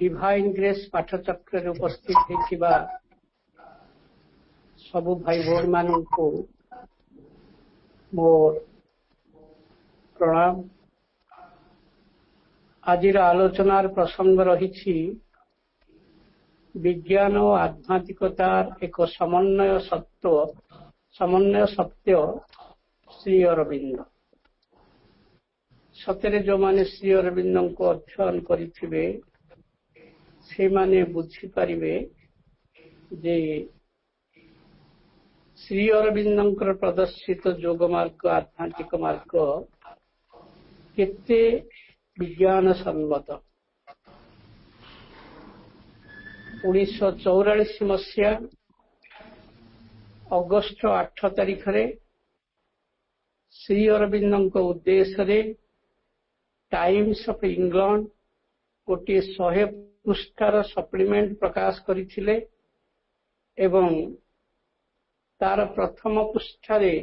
Divine grace पाठचक्र उपस्थित होइथिबा सबु भाई भौणी मानू मोर प्रणाम। आज आलोचनार प्रसंग रही विज्ञान और आध्यात्मिकतार एक समन्वय सत्य श्री अरविंद। सतरे जो माने श्री अरविंद को अध्ययन करिथिबे से माने बुझी पारिबे जे श्री अरविंद प्रदर्शित योग मार्ग आध्यात्मिक मार्ग केते विज्ञान सम्मत। 1944 मसीहा अगस्ट 8 तारीख रे श्री अरविंद उद्देश्य रे टाइम्स ऑफ इंग्लैंड गोटे 100 पृष्ठार सप्लीमेंट प्रकाश करथिले एवं तार प्रथम पृष्ठारे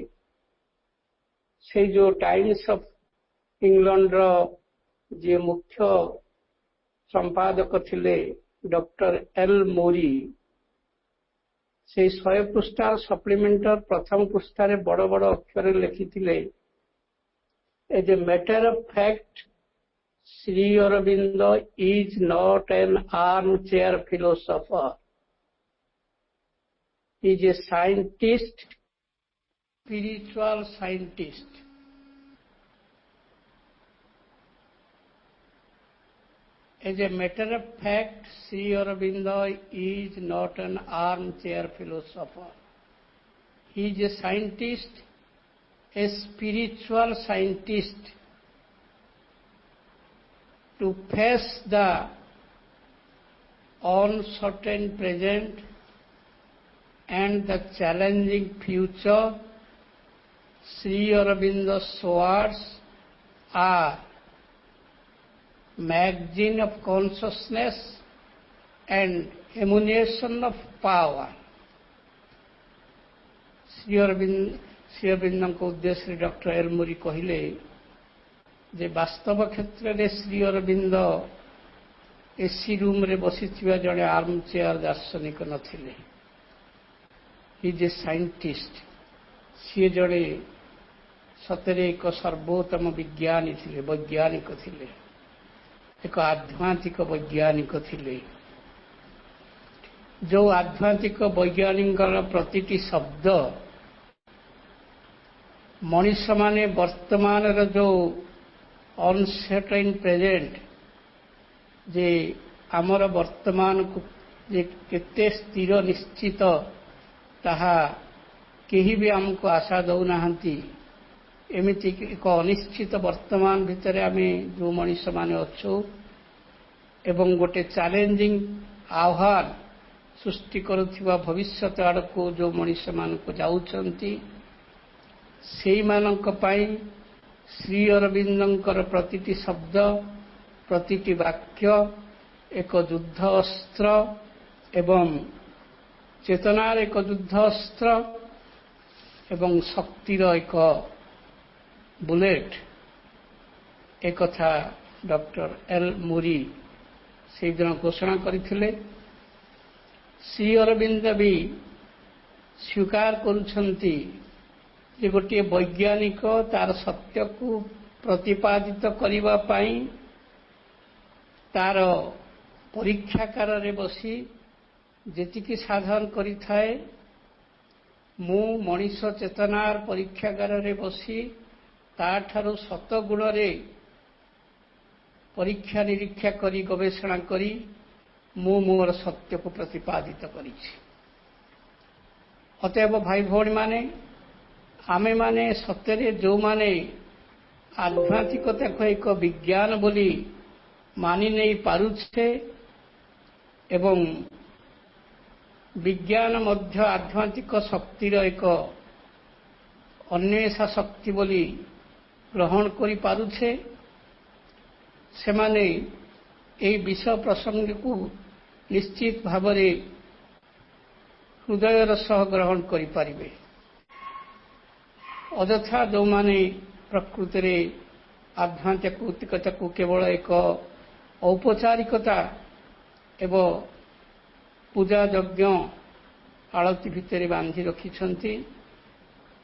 से जो टाइम्स ऑफ इंग्लैंड रो जे मुख्य संपादक थिले डॉक्टर एल मोरी से 100 पृष्ठार सप्लीमेंटर प्रथम पृष्ठारे बड़ बड़ अक्षर लिखिथिले as a matter of fact Shri Aurobindo is not an armchair philosopher, is a scientist, spiritual scientist. As a matter of fact, Sri Aurobindo is not an armchair philosopher. He is a scientist, a spiritual scientist. To face the uncertain present and the challenging future, Sri Aurobindo's words are magazine of consciousness and emanation of power। Shri Aurobindo को उद्देश्य doctor L मोरी कहले जे वास्तव क्षेत्र में Shri Arvind AC room रे बसिथिबा जड़े arm chair दार्शनिक नथिले। ही जे scientist सी जड़े सतरे एक सर्वोत्तम विज्ञानी थिले, वैज्ञानिक थिले, एक आध्यात्मिक वैज्ञानिक थिले। जो आध्यात्मिक वैज्ञानिक प्रतिटी शब्द मनुष्य माने वर्तमान जो अनसर्टेन प्रेजेंट जे आमर वर्तमान को जे केते स्थिर निश्चित ताहा केही भी हमको आशा दौनाहांती एमिति एक अनिश्चित वर्तमान भितर आमे जो मनुष्य माने अच्छु एवं गोटे चैलेंजिंग आह्वान सृष्टि करुथिबा भविष्यत आड़को जो मनुष्य मान को जाउचंती सेई मानक पई श्री अरविंदंकर प्रतिटी शब्द प्रतिटी वाक्य एक युद्ध अस्त्र एवं चेतनार एक युद्ध अस्त्र एवं शक्तिर एक बुलेट। एक कथा डॉक्टर एल मोरी से दिन घोषणा करथिले। श्री अरविंद भी स्वीकार करुछंती जे गोटे वैज्ञानिक तार सत्य को प्रतिपादित करिबा पाई तार परीक्षागार रे बसी जेतिकी साधन करि थाए मु मनीष चेतनार परीक्षागार रे बसी ताठारु शत गुण रे परीक्षा निरीक्षा करी गवेषणा करी मु मोर सत्य को प्रतिपादित करिछि। अतएव भाई भौणी माने आमे माने सत्यरे जो माने आध्यात्मिकता को एक विज्ञान बोली मानि नहीं पारुछे एवं विज्ञान मध्य आध्यात्मिक शक्तिर एक अन्वेषा शक्ति बोली ग्रहण करि पारुछे से माने ए विषय प्रसंग को निश्चित भावरे हृदयर सह ग्रहण करि पारिबे। अଯଥା जो माने प्रकृति रे आध्यात्मिकता को केवल एक औपचारिकता एवं पूजा यज्ञ आलती भितर बांधि रखिछंती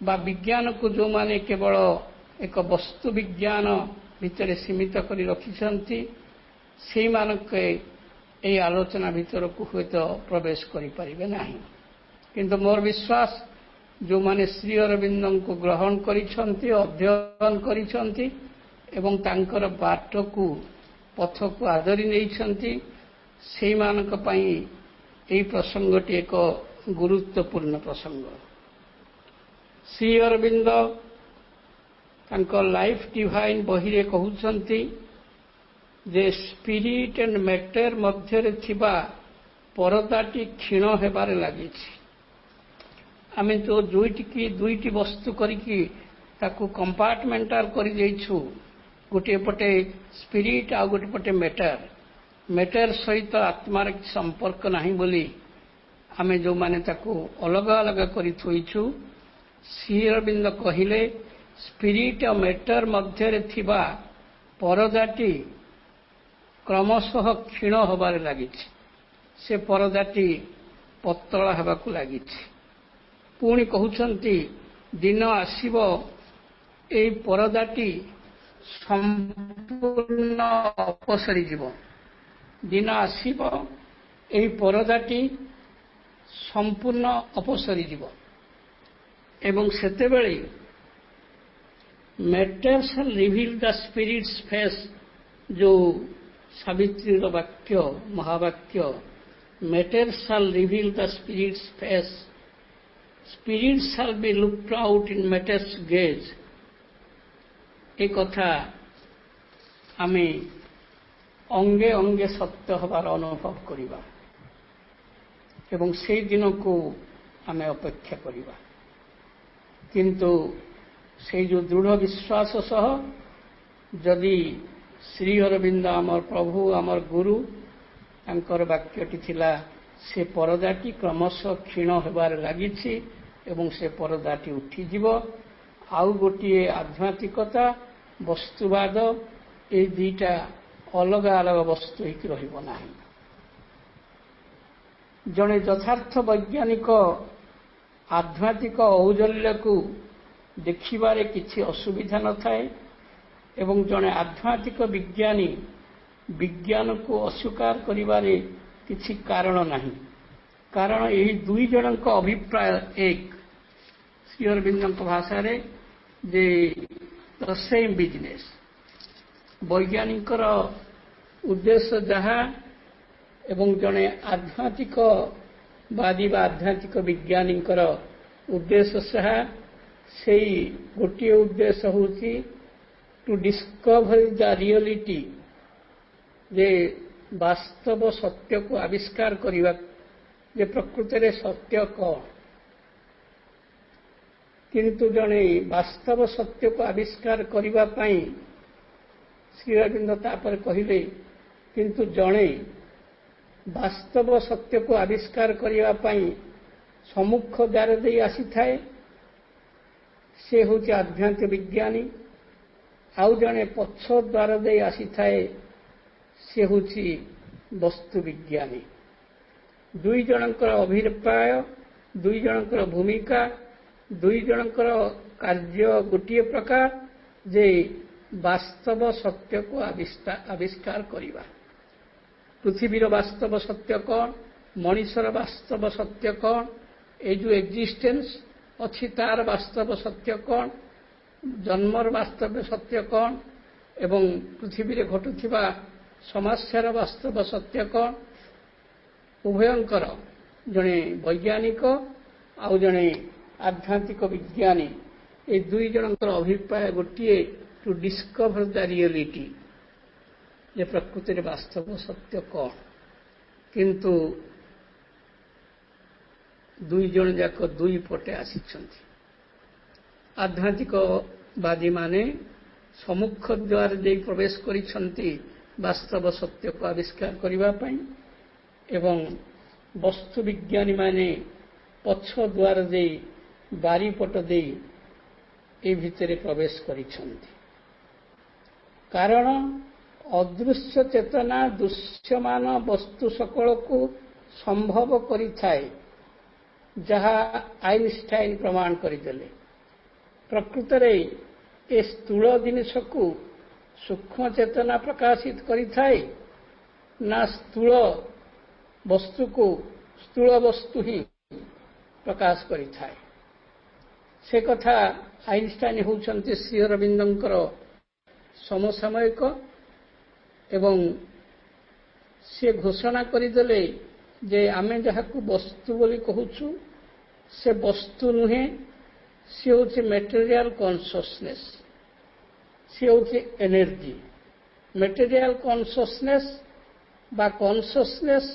बा विज्ञान को जो माने केवल एक वस्तु विज्ञान भितर सीमित करी रखिछंती से मानक ए आलोचना भितर को हुए तो प्रवेश करि परिबे नाही। किंतु मोर विश्वास जो माने श्री अरविंद को ग्रहण करिछंती अध्ययन करिछंती एवं तांकर बाट को पथ को आदरी नैछंती से मानक पई एई प्रसंगटी एक गुरुत्वपूर्ण प्रसंग। श्री अरविंद तांको लाइफ डिवाइन बहिरे कहउछंती जे स्पिरिट एंड मैटर मध्य थिबा परदाटी क्षीण हेबारे लागिछि। आमे तो दुईटी वस्तु करिकी ताकू कंपार्टमेंटाल करि देइछु गोटे पटे स्पिरिट आ गोटे पटे मैटर सहित आत्मार संपर्क नाही बोली आमे जो माने ताकू अलग अलग करि थोइछु। श्री अरविंद कहिले स्पिरिट और मैटर मध्य थिबा परदाटी क्रमशः क्षीण होबार लागिछि। से परदाटी पतला हेबाकू लागिछि। पुणी कहउछंती दिन आसीब एई परदाटी संपूर्ण अपसरी जीव। दिन आसीब एई परदाटी संपूर्ण अपसरी जीव एवं सेतेबेले matter shall reveal the spirit's face जो सावित्री वाक्य महावाक्य matter shall reveal the spirit's face spirit shall be looked out in matter's gaze. एक कथा आमे अंगे अंगे सत्य हबार अनुभव करिबा एवं से दिन को आमे अपेक्षा करिबा। किंतु से जो दृढ़ विश्वास सह जदि श्री अरविंद आमर प्रभु आमर गुरु तांकर वाक्यटी थिला से परदाटी क्रमशः क्षीण हेबार लागिछि एवं से परदाटी उठिଯିव। आउ गोटे आध्यात्मिकता वस्तुवाद ए दुईटा अलग अलग वस्तु होइक रहिबो नाही। जणे यथार्थ वैज्ञानिक आध्यात्मिक औजल्य को देखिबारे किछि असुविधा न थाए एवं जणे आध्यात्मिक विज्ञानी विज्ञान को अस्वीकार करिबारे किछि कारण नाही। कारण एही दुई जनक अभिप्राय एक श्री अरविंद भाषा रे जे द सेम बिजनेस वैज्ञानिक उद्देश्य जहा एवं जणे आध्यात्मिक वादी बा आध्यात्मिक विज्ञानी उद्देश्य सहा से गोटे उद्देश्य होची टू डिस्कवर द रियलिटी जे वास्तव सत्य को आविष्कार करिवा जे प्रकृति रे सत्य कौन। किंतु जणे वास्तव सत्य को आविष्कार करिवा पई श्री अरविंद तापर कहिले किंतु जणे वास्तव सत्य को आविष्कार करिवा पई सम्मुख द्वार दे आसी थाए से होची आध्यात्मिक विज्ञानी आउ जणे पक्ष द्वार दे आसी थाए से होची वस्तु विज्ञानी। दुई जनकर अभिप्राय दुई जनकर भूमिका दुई जनकर कार्य गोटे प्रकार जे वास्तव सत्य को आविष्कार करिवा। पृथ्वीर वास्तव सत्य कौन मनीषर वास्तव सत्य कौन ए जो एक्जिस्टेंस अच्छी तार वास्तव सत्य कौन जन्मर वास्तव सत्य कौन एवं पृथ्वी रे घटुथिबा समस्यार वास्तव सत्य कौन उभयंकर जणे वैज्ञानिक आउ जणे आध्यात्मिक विज्ञानी ए दुई जनकर अभिप्राय गोटे टू डिस्कवर द रियलिटी जे प्रकृति रे वास्तव सत्य कौन। किंतु दुई जन जाक दुई पटे आसिछंती। आध्यात्मिकवादी माने सम्मुख द्वार दे प्रवेश करिछंती वास्तव सत्य को आविष्कार करिवा पई एवं वस्तु विज्ञानी माने पक्ष द्वार दे बारीपट दे ए भितरे प्रवेश करिछंती। कारण ଅଦୃଶ୍ୟ ଚେତନା ଦୃଶ୍ୟମାନ ବସ୍ତୁ ସକଳକୁ ସମ୍ଭବ କରିଥାଏ, ଯାହା ଆଇନଷ୍ଟାଇନ ପ୍ରମାଣ କରିଦେଲେ। ପ୍ରକୃତରେ ଏ ସ୍ଥୂଳ ଜିନିଷକୁ ସୂକ୍ଷ୍ମ ଚେତନା ପ୍ରକାଶିତ କରିଥାଏ ନା ସ୍ଥୂଳ ବସ୍ତୁ ହିଁ ପ୍ରକାଶ କରିଥାଏ? ସେ କଥା ଆଇନଷ୍ଟାଇନ ହେଉଛନ୍ତି ଶ୍ରୀ ଅରବିନ୍ଦଙ୍କର ସମସାମୟିକ ଏବଂ ସେ ଘୋଷଣା କରିଦେଲେ ଯେ ଆମେ ଯାହାକୁ ବସ୍ତୁ ବୋଲି କହୁଛୁ ସେ ବସ୍ତୁ ନୁହେଁ, ସେ ହେଉଛି ମେଟେରିଆଲ କନସିୟସନେସ୍, ସେ ହେଉଛି ଏନର୍ଜି। ମେଟେରିଆଲ କନସିୟସନେସ୍ ବା କନସିୟସନେସ୍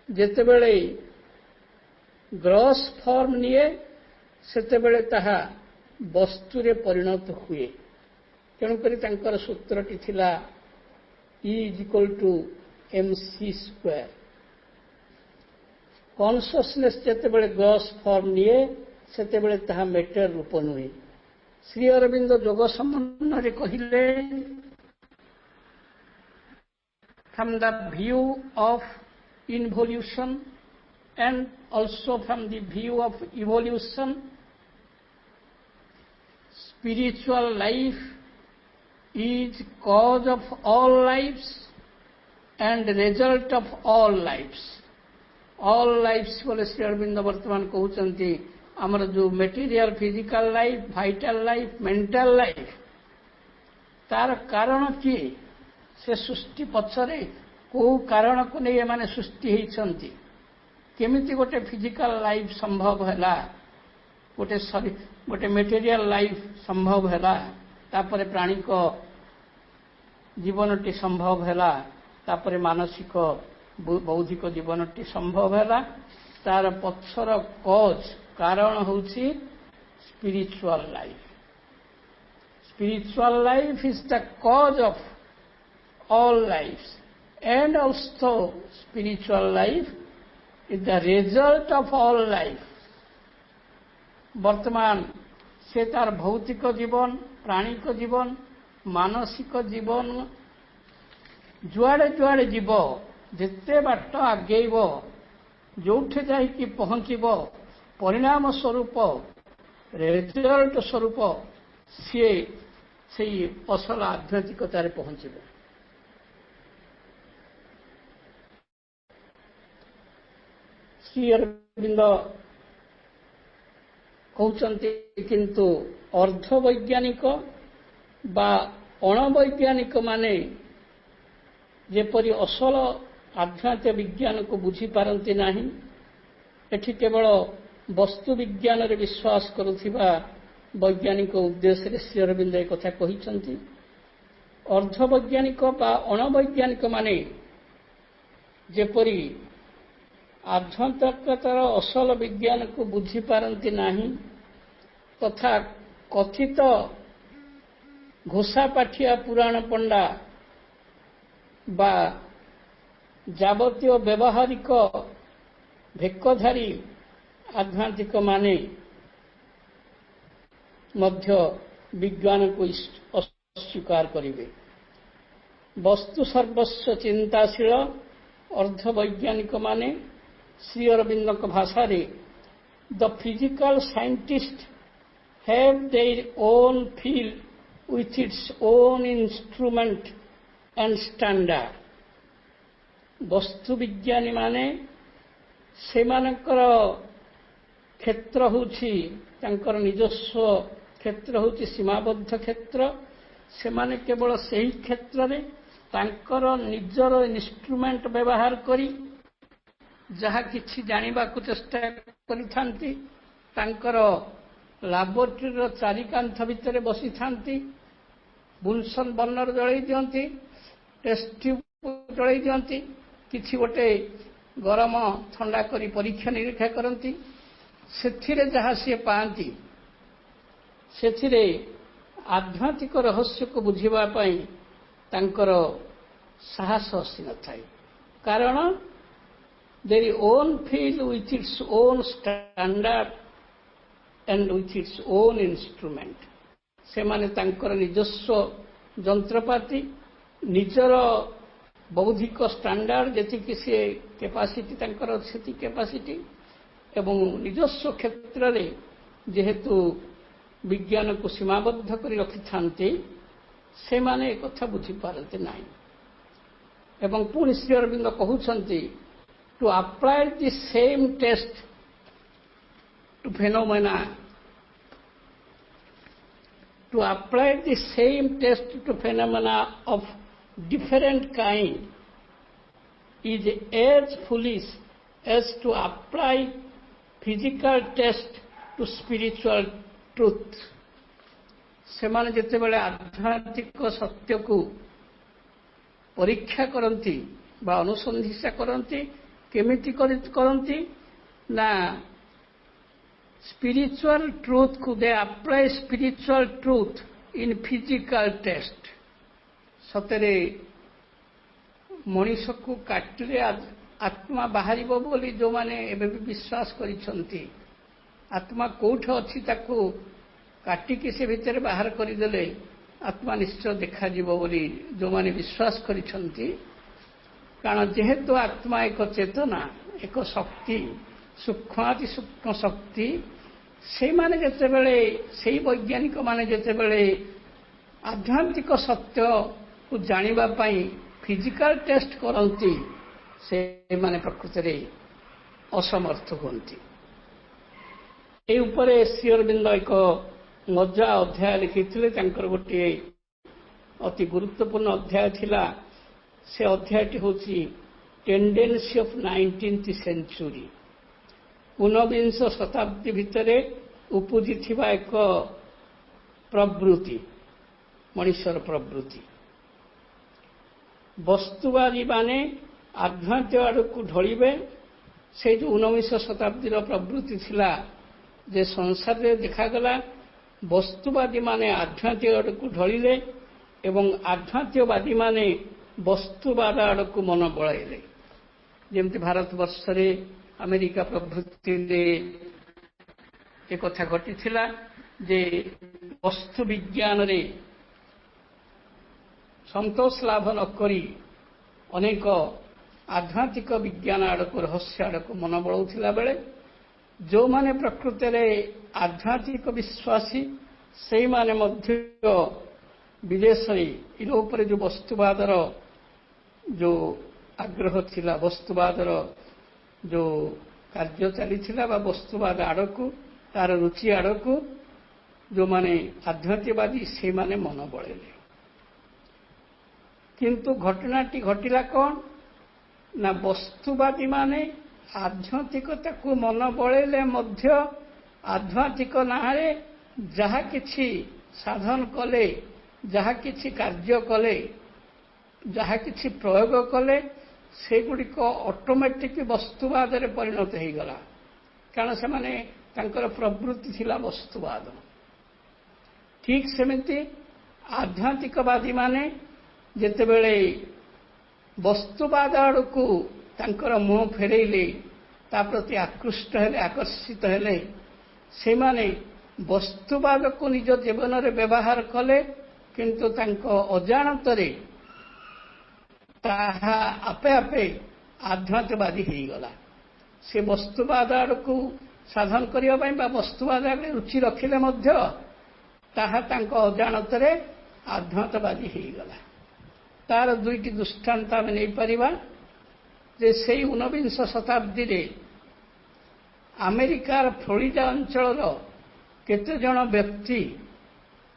ଯେତେବେଳେ ଗ୍ରସ୍ ଫର୍ମ ନିଏ ସେତେବେଳେ ତାହା ବସ୍ତୁରେ ପରିଣତ ହୁଏ। ତେଣୁକରି ତାଙ୍କର ସୂତ୍ରଟି ଥିଲା E=mc²। କନସିୟସନେସ୍ ଯେତେବେଳେ ଗ୍ରସ୍ ଫର୍ମ ନିଏ ସେତେବେଳେ ତାହା ମେଟର ରୂପ ନୁହେଁ। ଶ୍ରୀ ଅରବିନ୍ଦ ଯୋଗ ସମ୍ବନ୍ଧରେ କହିଲେ, from the view of involution and also from the view of evolution, spiritual life is cause of all lives and result of all lives. All lives बोले श्री अरविंद वर्तमान कहते आमर जो material physical life, vital life, mental life, तार कारण किए? से सृष्टि पछरे को कारण को नहीं माने सृष्टि होती? केमिति गोटे फिजिकल लाइफ संभव हैला, गोटे मेटेरियल लाइफ संभव हैला, तापरे प्राणिक जीवनटी संभव हैला, तापरे मानसिक बौद्धिक जीवनटी संभव हैला। तार पछर कज कारण होची spiritual life. Spiritual life is the कज of all lives and also spiritual life is the result of all life. वर्तमान से तार भौतिक जीवन, प्राणिक जीवन, मानसिक जीवन जुआड़े जुआड़े जीव, जिते बाट आगेब, जोठे जाइकी पहुंचब, परिणाम स्वरूप रेजल्ट स्वरूप सी से असल आध्यात्मिकतार पहुंचब। श्री अरविंद कहते किंतु अर्धवैज्ञानिक बा अणवैज्ञानिक माने जेपरी असल आध्यात्मिक विज्ञान को बुझी पारती नहीं, एठी केवल वस्तु विज्ञान रे विश्वास करुथिबा वैज्ञानिक उद्देश्य श्री अरविंद एक कथा कहिसंती। अर्धवैज्ञानिक बा अणवैज्ञानिक माने जेपरी आध्यात्मिकतार असल विज्ञान को बुझी पारती नहीं तथा कथित घोषापाठिया पुराण पंडा बा जावतीय व्यवहारिक भेकधारी आध्यात्मिक माने मध्य विज्ञान को अस्वीकार करिवे। वस्तु सर्वस्व चिंताशील अर्धवैज्ञानिक माने श्री अरविंद भाषा रे the physical scientist have their own field with its own instrument and standard. वस्तु विज्ञानी माने सेमानकर क्षेत्र होछि तांकर निजस्व क्षेत्र होछि सीमाबद्ध क्षेत्र। सेमाने केवल सही क्षेत्र रे तांकर निजर इंस्ट्रूमेंट व्यवहार करी जहा किछि जानिबा को चेष्टा करिथांती, तांकर लैबोरेटरी रो चारिकांथ भितर बसी थांती, बुनसन बर्नर जळै दियंती, टेस्ट ट्यूब जळै दियंती, किछि गोटे गरम ठंडा करी परीक्षा निरीक्षा करती। सेथिरे जहा से पाती सेथिरे आध्यात्मिक रहस्य को बुझिबा पई तांकर साहस आसी न थाए। कारण their own field with its own standard and with its own instrument. से माने तांकर निजस्व जंत्रपाती ନିଜର ବୌଦ୍ଧିକ ଷ୍ଟାଣ୍ଡାର୍ଡ ଯେତିକି ସେ କେପାସିଟି ତାଙ୍କର ସେତିକି କେପାସିଟି ଏବଂ ନିଜସ୍ୱ କ୍ଷେତ୍ରରେ ଯେହେତୁ ବିଜ୍ଞାନକୁ ସୀମାବଦ୍ଧ କରି ରଖିଥାନ୍ତି ସେମାନେ ଏକଥା ବୁଝିପାରନ୍ତି ନାହିଁ ଏବଂ ପୁଣି ଶ୍ରୀ ଅରବିନ୍ଦ କହୁଛନ୍ତି to apply the same test to phenomena to apply the same test to phenomena of different kind is as foolish as to apply physical test to spiritual truth. ସେମାନେ ଯେତେବେଳେ ଆଧ୍ୟାତ୍ମିକ ସତ୍ୟକୁ ପରୀକ୍ଷା କରନ୍ତି ବା ଅନୁସନ୍ଧିତ୍ସା କରନ୍ତି କେମିତି କରନ୍ତି ନା spiritual truth could they apply spiritual truth in physical test ସତରେ ମଣିଷକୁ କାଟିଲେ ଆତ୍ମା ବାହାରିବ ବୋଲି ଯେଉଁମାନେ ଏବେ ବି ବିଶ୍ୱାସ କରିଛନ୍ତି ଆତ୍ମା କୋଉଠି ଅଛି ତାକୁ କାଟିକି ସେ ଭିତରେ ବାହାର କରିଦେଲେ ଆତ୍ମା ନିଶ୍ଚୟ ଦେଖାଯିବ ବୋଲି ଯେଉଁମାନେ ବିଶ୍ୱାସ କରିଛନ୍ତି କାରଣ ଯେହେତୁ ଆତ୍ମା ଏକ ଚେତନା ଏକ ଶକ୍ତି ସୂକ୍ଷ୍ମାତି ସୂକ୍ଷ୍ମ ଶକ୍ତି ସେଇମାନେ ଯେତେବେଳେ ସେଇ ବୈଜ୍ଞାନିକମାନେ ଯେତେବେଳେ ଆଧ୍ୟାତ୍ମିକ ସତ୍ୟକୁ ଜାଣିବା ପାଇଁ ଫିଜିକାଲ ଟେଷ୍ଟ କରନ୍ତି ସେମାନେ ପ୍ରକୃତରେ ଅସମର୍ଥ ହୁଅନ୍ତି ଏହି ଉପରେ ଶ୍ରୀ ଅରବିନ୍ଦ ଏକ ମଜା ଅଧ୍ୟାୟ ଲେଖିଥିଲେ ତାଙ୍କର ଗୋଟିଏ ଅତି ଗୁରୁତ୍ୱପୂର୍ଣ୍ଣ ଅଧ୍ୟାୟ ଥିଲା ସେ ଅଧ୍ୟାୟଟି ହେଉଛି ଟେଣ୍ଡେନ୍ସି ଅଫ୍ 19th century ଊନବିଂଶ ଶତାବ୍ଦୀ ଭିତରେ ଉପୁଜିଥିବା ଏକ ପ୍ରବୃତ୍ତି ମଣିଷର ପ୍ରବୃତ୍ତି ବସ୍ତୁବାଦୀମାନେ ଆଧ୍ୟାତ୍ମିକ ଆଡ଼କୁ ଢଳିବେ ସେ ଯେଉଁ ଊନବିଂଶ ଶତାବ୍ଦୀର ପ୍ରବୃତ୍ତି ଥିଲା ଯେ ସଂସାରରେ ଦେଖାଗଲା ବସ୍ତୁବାଦୀମାନେ ଆଧ୍ୟାତ୍ମିକ ଆଡ଼କୁ ଢଳିଲେ ଏବଂ ଆଧ୍ୟାତ୍ମିକବାଦୀମାନେ ବସ୍ତୁବାଦ ଆଡ଼କୁ ମନ ବଳାଇଲେ ଯେମିତି ଭାରତବର୍ଷରେ ଆମେରିକା ପ୍ରଭୃତିରେ ଏକଥା ଘଟିଥିଲା ଯେ ବସ୍ତୁ ବିଜ୍ଞାନରେ ସନ୍ତୋଷ ଲାଭ ନ କରି ଅନେକ ଆଧ୍ୟାତ୍ମିକ ବିଜ୍ଞାନ ଆଡ଼କୁ ରହସ୍ୟ ଆଡ଼କୁ ମନ ବଳାଉଥିଲା ବେଳେ ଯେଉଁମାନେ ପ୍ରକୃତରେ ଆଧ୍ୟାତ୍ମିକ ବିଶ୍ୱାସୀ ସେଇମାନେ ମଧ୍ୟ ବିଦେଶରେ ୟୁରୋପରେ ଯେଉଁ ବସ୍ତୁବାଦର ଯେଉଁ ଆଗ୍ରହ ଥିଲା ବସ୍ତୁବାଦର ଯେଉଁ କାର୍ଯ୍ୟ ଚାଲିଥିଲା ବା ବସ୍ତୁବାଦ ଆଡ଼କୁ ତାର ରୁଚି ଆଡ଼କୁ ଯେଉଁମାନେ ଆଧ୍ୟାତ୍ମିକବାଦୀ ସେମାନେ ମନ ବଳେଇଲେ କିନ୍ତୁ ଘଟଣାଟି ଘଟିଲା କ'ଣ ନା ବସ୍ତୁବାଦୀମାନେ ଆଧ୍ୟାତ୍ମିକତାକୁ ମନ ବଳେଇଲେ ମଧ୍ୟ ଆଧ୍ୟାତ୍ମିକ ନାଁରେ ଯାହା କିଛି ସାଧନ କଲେ ଯାହା କିଛି କାର୍ଯ୍ୟ କଲେ ଯାହା କିଛି ପ୍ରୟୋଗ କଲେ ସେଗୁଡ଼ିକ ଅଟୋମେଟିକ୍ ବସ୍ତୁବାଦରେ ପରିଣତ ହୋଇଗଲା କାରଣ ସେମାନେ ତାଙ୍କର ପ୍ରବୃତ୍ତି ଥିଲା ବସ୍ତୁବାଦ ଠିକ୍ ସେମିତି ଆଧ୍ୟାତ୍ମିକବାଦୀମାନେ ଯେତେବେଳେ ବସ୍ତୁବାଦ ଆଡ଼କୁ ତାଙ୍କର ମୁହଁ ଫେରେଇଲେ ତା ପ୍ରତି ଆକୃଷ୍ଟ ହେଲେ ଆକର୍ଷିତ ହେଲେ ସେମାନେ ବସ୍ତୁବାଦକୁ ନିଜ ଜୀବନରେ ବ୍ୟବହାର କଲେ କିନ୍ତୁ ତାଙ୍କ ଅଜାଣତରେ ତାହା ଆପେ ଆପେ ଆଧ୍ୟାତ୍ମିକବାଦୀ ହୋଇଗଲା ସେ ବସ୍ତୁବାଦ ଆଡ଼କୁ ସାଧନ କରିବା ପାଇଁ ବା ବସ୍ତୁବାଦ ଆଡ଼େ ରୁଚି ରଖିଲେ ମଧ୍ୟ ତାହା ତାଙ୍କ ଅଜାଣତରେ ଆଧ୍ୟାତ୍ମିକବାଦୀ ହୋଇଗଲା ତାର ଦୁଇଟି ଦୃଷ୍ଟାନ୍ତ ଆମେ ନେଇପାରିବା ଯେ ସେହି ଊନବିଂଶ ଶତାବ୍ଦୀରେ ଆମେରିକାର ଫ୍ଲୋରିଡା ଅଞ୍ଚଳର କେତେଜଣ ବ୍ୟକ୍ତି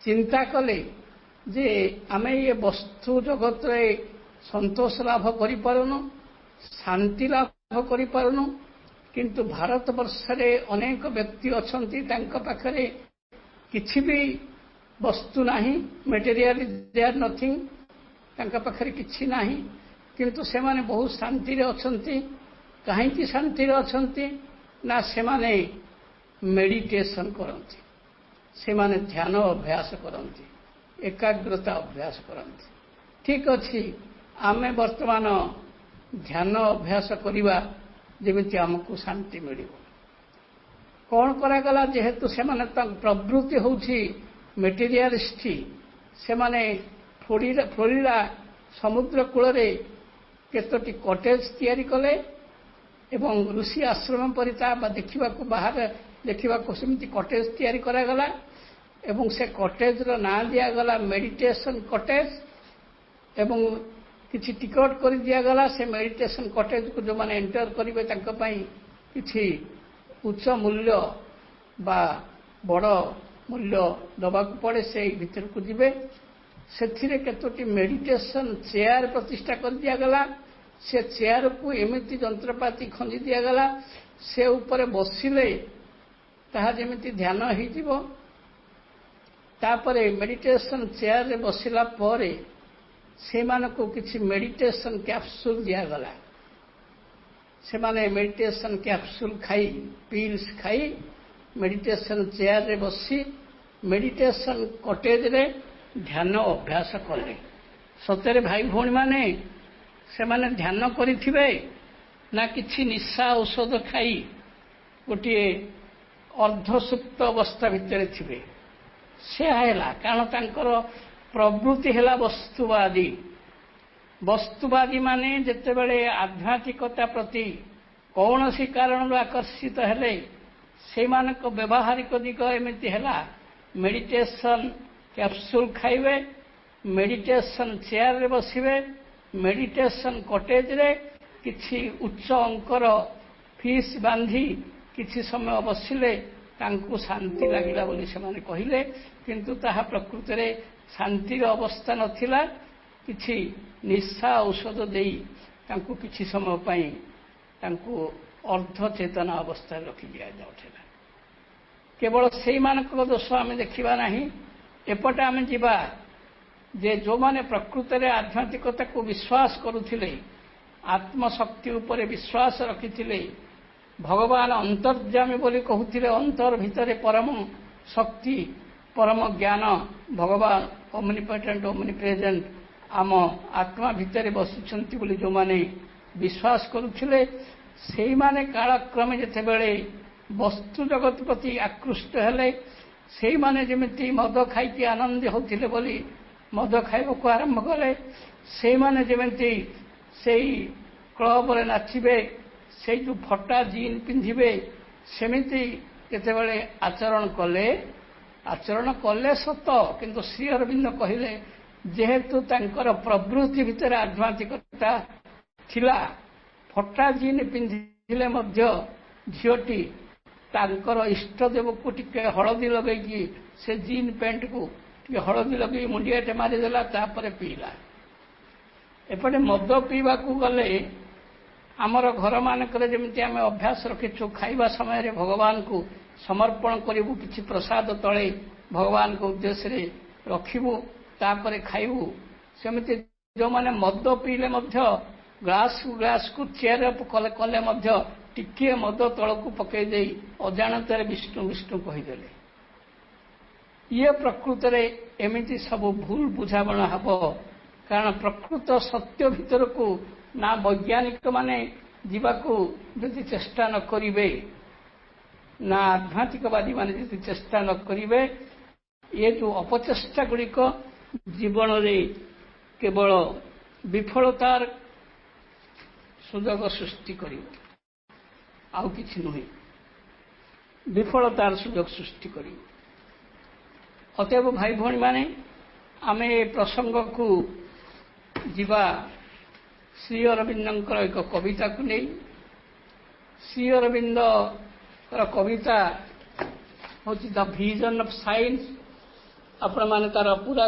ଚିନ୍ତା କଲେ ଯେ ଆମେ ଏ ବସ୍ତୁ ଜଗତରେ ସନ୍ତୋଷ ଲାଭ କରିପାରୁନୁ ଶାନ୍ତି ଲାଭ କରିପାରୁନୁ କିନ୍ତୁ ଭାରତବର୍ଷରେ ଅନେକ ବ୍ୟକ୍ତି ଅଛନ୍ତି ତାଙ୍କ ପାଖରେ କିଛି ବି ବସ୍ତୁ ନାହିଁ ମେଟେରିଆଲ ଦେ ଆର୍ ନଥିଂ ତାଙ୍କ ପାଖରେ କିଛି ନାହିଁ କିନ୍ତୁ ସେମାନେ ବହୁତ ଶାନ୍ତିରେ ଅଛନ୍ତି କାହିଁକି ଶାନ୍ତିରେ ଅଛନ୍ତି ନା ସେମାନେ ମେଡିଟେସନ କରନ୍ତି ସେମାନେ ଧ୍ୟାନ ଅଭ୍ୟାସ କରନ୍ତି ଏକାଗ୍ରତା ଅଭ୍ୟାସ କରନ୍ତି ଠିକ୍ ଅଛି ଆମେ ବର୍ତ୍ତମାନ ଧ୍ୟାନ ଅଭ୍ୟାସ କରିବା ଯେମିତି ଆମକୁ ଶାନ୍ତି ମିଳିବ କ'ଣ କରାଗଲା ଯେହେତୁ ସେମାନେ ତାଙ୍କ ପ୍ରବୃତ୍ତି ହେଉଛି ମେଟେରିଆଲିଷ୍ଟ ସେମାନେ ଫ୍ଲୋରିଡା ସମୁଦ୍ର କୂଳରେ କେତୋଟି କଟେଜ ତିଆରି କଲେ ଏବଂ ଋଷି ଆଶ୍ରମ ପରି ତା ଦେଖିବାକୁ ବାହାରେ ଦେଖିବାକୁ ସେମିତି କଟେଜ ତିଆରି କରାଗଲା ଏବଂ ସେ କଟେଜର ନାଁ ଦିଆଗଲା ମେଡିଟେସନ କଟେଜ ଏବଂ କିଛି ଟିକଟ କରି ଦିଆଗଲା ସେ ମେଡିଟେସନ କଟେଜକୁ ଯେଉଁମାନେ ଏଣ୍ଟର କରିବେ ତାଙ୍କ ପାଇଁ କିଛି ଉଚ୍ଚ ମୂଲ୍ୟ ବା ବଡ଼ ମୂଲ୍ୟ ଦେବାକୁ ପଡ଼େ ସେଇ ଭିତରକୁ ଯିବେ ସେଥିରେ କେତୋଟି ମେଡିଟେସନ ଚେୟାର ପ୍ରତିଷ୍ଠା କରି ଦିଆଗଲା ସେ ଚେୟାରକୁ ଏମିତି ଯନ୍ତ୍ରପାତି ଖଞ୍ଜି ଦିଆଗଲା ସେ ଉପରେ ବସିଲେ ତାହା ଯେମିତି ଧ୍ୟାନ ହେଇଯିବ ତାପରେ ମେଡିଟେସନ ଚେୟାରରେ ବସିଲା ପରେ ସେମାନଙ୍କୁ କିଛି ମେଡିଟେସନ କ୍ୟାପସୁଲ ଦିଆଗଲା ସେମାନେ ମେଡିଟେସନ କ୍ୟାପସୁଲ ଖାଇ ପିଲ୍ସ ଖାଇ ମେଡିଟେସନ ଚେୟାରରେ ବସି ମେଡିଟେସନ କଟେଜରେ ଧ୍ୟାନ ଅଭ୍ୟାସ କଲେ ସତରେ ଭାଇ ଭଉଣୀମାନେ ସେମାନେ ଧ୍ୟାନ କରିଥିବେ ନା କିଛି ନିଶା ଔଷଧ ଖାଇ ଗୋଟିଏ ଅର୍ଦ୍ଧସୁପ୍ତ ଅବସ୍ଥା ଭିତରେ ଥିବେ ସେୟା ହେଲା କାରଣ ତାଙ୍କର ପ୍ରବୃତ୍ତି ହେଲା ବସ୍ତୁବାଦୀ ମାନେ ଯେତେବେଳେ ଆଧ୍ୟାତ୍ମିକତା ପ୍ରତି କୌଣସି କାରଣରୁ ଆକର୍ଷିତ ହେଲେ ସେମାନଙ୍କ ବ୍ୟବହାରିକ ଦିଗ ଏମିତି ହେଲା ମେଡିଟେସନ କ୍ୟାପସୁଲ ଖାଇବେ ମେଡିଟେସନ ଚେୟାରରେ ବସିବେ ମେଡିଟେସନ କଟେଜରେ କିଛି ଉଚ୍ଚ ଅଙ୍କର ଫିସ୍ ବାନ୍ଧି କିଛି ସମୟ ବସିଲେ ତାଙ୍କୁ ଶାନ୍ତି ଲାଗିଲା ବୋଲି ସେମାନେ କହିଲେ କିନ୍ତୁ ତାହା ପ୍ରକୃତରେ ଶାନ୍ତିର ଅବସ୍ଥା ନଥିଲା କିଛି ନିଶା ଔଷଧ ଦେଇ ତାଙ୍କୁ କିଛି ସମୟ ପାଇଁ ତାଙ୍କୁ ଅର୍ଦ୍ଧଚେତନା ଅବସ୍ଥାରେ ରଖି ଦିଆଯାଉଥିଲା କେବଳ ସେଇମାନଙ୍କ ଦୋଷ ଆମେ ଦେଖିବା ନାହିଁ ଏପଟେ ଆମେ ଯିବା ଯେ ଯେଉଁମାନେ ପ୍ରକୃତରେ ଆଧ୍ୟାତ୍ମିକତାକୁ ବିଶ୍ୱାସ କରୁଥିଲେ ଆତ୍ମଶକ୍ତି ଉପରେ ବିଶ୍ୱାସ ରଖିଥିଲେ ଭଗବାନ ଅନ୍ତର୍ଯାମୀ ବୋଲି କହୁଥିଲେ ଅନ୍ତର ଭିତରେ ପରମ ଶକ୍ତି ପରମ ଜ୍ଞାନ ଭଗବାନ ଓମନିପୋଟେଣ୍ଟ ଓମନିପ୍ରେଜେଣ୍ଟ ଆମ ଆତ୍ମା ଭିତରେ ବସିଛନ୍ତି ବୋଲି ଯେଉଁମାନେ ବିଶ୍ୱାସ କରୁଥିଲେ ସେଇମାନେ କାଳକ୍ରମେ ଯେତେବେଳେ ବସ୍ତୁ ଜଗତ ପ୍ରତି ଆକୃଷ୍ଟ ହେଲେ ସେଇମାନେ ଯେମିତି ମଦ ଖାଇକି ଆନନ୍ଦ ହେଉଥିଲେ ବୋଲି ମଦ ଖାଇବାକୁ ଆରମ୍ଭ କଲେ ସେଇମାନେ ଯେମିତି ସେଇ କ୍ଲବରେ ନାଚିବେ ସେଇ ଯେଉଁ ଫଟା ଜିନ୍ ପିନ୍ଧିବେ ସେମିତି ଯେତେବେଳେ ଆଚରଣ କଲେ ସତ କିନ୍ତୁ ଶ୍ରୀ ଅରବିନ୍ଦ କହିଲେ ଯେହେତୁ ତାଙ୍କର ପ୍ରବୃତ୍ତି ଭିତରେ ଆଧ୍ୟାତ୍ମିକତା ଥିଲା ଫଟା ଜିନ୍ ପିନ୍ଧିଲେ ମଧ୍ୟ ଝିଅଟି ତାଙ୍କର ଇଷ୍ଟଦେବକୁ ଟିକେ ହଳଦୀ ଲଗେଇକି ସେ ଜିନ୍ ପ୍ୟାଣ୍ଟକୁ ଟିକେ ହଳଦୀ ଲଗେଇ ମୁଣ୍ଡିଆଟେ ମାରିଦେଲା ତାପରେ ପିଇଲା ଏପଟେ ମଦ ପିଇବାକୁ ଗଲେ ଆମର ଘରମାନଙ୍କରେ ଯେମିତି ଆମେ ଅଭ୍ୟାସ ରଖିଛୁ ଖାଇବା ସମୟରେ ଭଗବାନଙ୍କୁ ସମର୍ପଣ କରିବୁ କିଛି ପ୍ରସାଦ ତଳେ ଭଗବାନଙ୍କ ଉଦ୍ଦେଶ୍ୟରେ ରଖିବୁ ତାପରେ ଖାଇବୁ ସେମିତି ଯେଉଁମାନେ ମଦ ପିଇଲେ ମଧ୍ୟ ଗ୍ଲାସକୁ ଚେୟାର କଲେ ମଧ୍ୟ ଟିକିଏ ମଦ ତଳକୁ ପକାଇ ଦେଇ ଅଜାଣତରେ ବିଷ୍ଣୁ ବିଷ୍ଣୁ କହିଦେଲେ ଇଏ ପ୍ରକୃତରେ ଏମିତି ସବୁ ଭୁଲ ବୁଝାମଣା ହେବ କାରଣ ପ୍ରକୃତ ସତ୍ୟ ଭିତରକୁ ନା ବୈଜ୍ଞାନିକମାନେ ଯିବାକୁ ଯଦି ଚେଷ୍ଟା ନ କରିବେ ନା ଆଧ୍ୟାତ୍ମିକବାଦୀମାନେ ଯଦି ଚେଷ୍ଟା ନ କରିବେ ଏ ଯେଉଁ ଅପଚେଷ୍ଟା ଗୁଡ଼ିକ ଜୀବନରେ କେବଳ ବିଫଳତାର ସୁଯୋଗ ସୃଷ୍ଟି କରିବ ଆଉ କିଛି ନୁହେଁ ବିଫଳତାର ସୁଯୋଗ ସୃଷ୍ଟି କରିବ ଅତଏବ ଭାଇ ଭଉଣୀମାନେ ଆମେ ଏ ପ୍ରସଙ୍ଗକୁ ଯିବା ଶ୍ରୀ ଅରବିନ୍ଦଙ୍କର ଏକ କବିତାକୁ ନେଇ ଶ୍ରୀ ଅରବିନ୍ଦଙ୍କର କବିତା ହେଉଛି ଦ ଭିଜନ ଅଫ୍ ସାଇନ୍ସ ଆପଣମାନେ ତାର ପୁରା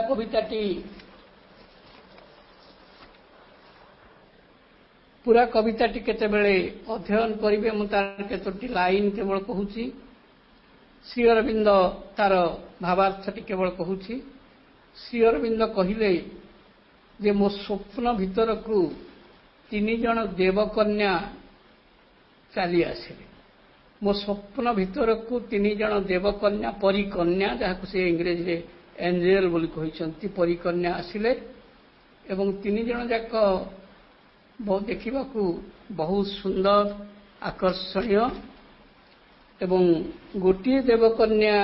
କବିତାଟି କେତେବେଳେ ଅଧ୍ୟୟନ କରିବେ ମୁଁ ତାର କେତୋଟି ଲାଇନ୍ କେବଳ କହୁଛି ଶ୍ରୀ ଅରବିନ୍ଦ ତାର ଭାବାର୍ଥଟି କେବଳ କହୁଛି ଶ୍ରୀ ଅରବିନ୍ଦ କହିଲେ ଯେ ମୋ ସ୍ୱପ୍ନ ଭିତରକୁ 3 ଜଣ ଦେବକନ୍ୟା ଚାଲି ଆସିଲେ ମୋ ସ୍ୱପ୍ନ ଭିତରକୁ 3 ଜଣ ଦେବକନ୍ୟା ପରିକନ୍ୟା ଯାହାକୁ ସେ ଇଂରେଜୀରେ ଏଞ୍ଜେଲ ବୋଲି କହିଛନ୍ତି ପରିକନ୍ୟା ଆସିଲେ ଏବଂ 3 ଜଣ ଯାକ ଦେଖିବାକୁ ବହୁତ ସୁନ୍ଦର ଆକର୍ଷଣୀୟ ଏବଂ ଗୋଟିଏ ଦେବକନ୍ୟା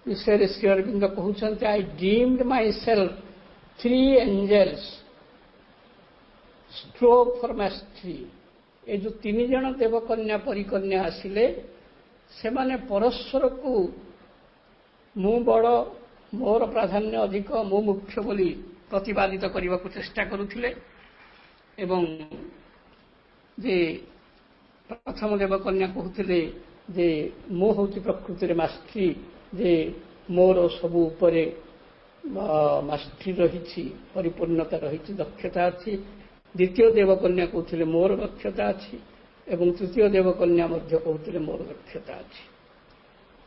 ବିଷୟରେ ଶ୍ରୀ ଅରବିନ୍ଦ କହୁଛନ୍ତି I dreamed my self 3 angels strove for mastery। ये जो 3 जन देवकन्या परिकन्या आसिले सेमाने परस्पर को मु बड़ मोर प्राधान्य अधिक मु मुख्य बोली प्रतिपादित करने को चेष्टा करुथिले एवं जे प्रथम देवकन्या कहते जे मु हूँ प्रकृति मास्ट्री जे मोर सबू उपरे मास्ट्री रही परिपूर्णता रही दक्षता अच्छी। द्वितीय देवकन्या कहते मोर दक्षता अच्छी एवं तृतीय देवकन्या कहते मोर दक्षता अच्छी।